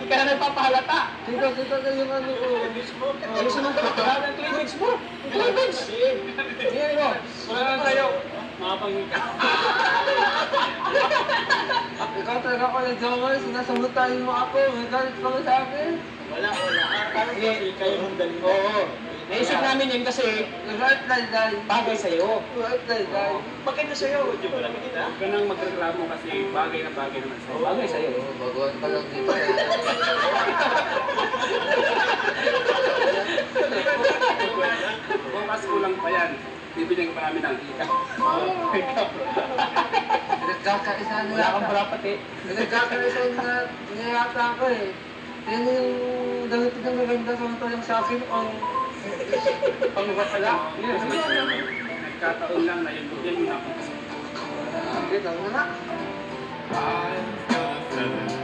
ka na nagpapahalata. Kita na yung ano ko. Ano sinunod ka? Ang cleavage mo. Cleavage. Yan mo. Wala na tayo. Makapangin ka. Ikaw talaga ako ng jowa, sinasamutan mo ako. May galit ka mo sa akin. Wala. Parang kayo mong dali. Oo. Naisip namin yun kasi Nagalit dahil. bagay sa'yo. Nagalit dahil. Bakit na sa'yo? Di ba namin kita? Huwag ka nang magreklamo kasi bagay na bagay naman sa'yo. Bagay sa'yo. Baguhan pa lang dito. Bukas kulang pa yan. Bibigyan pa namin ng kita. Nagkakaisa na Wala kang brapat eh. Nagkakaisa na niyata ako eh. Yan yung damit ng maganda samantalang sa akin ang Pangwasala. Yes, nagkataon lang na yun. Yan yung napunta sa Ang lang na. I've got a feeling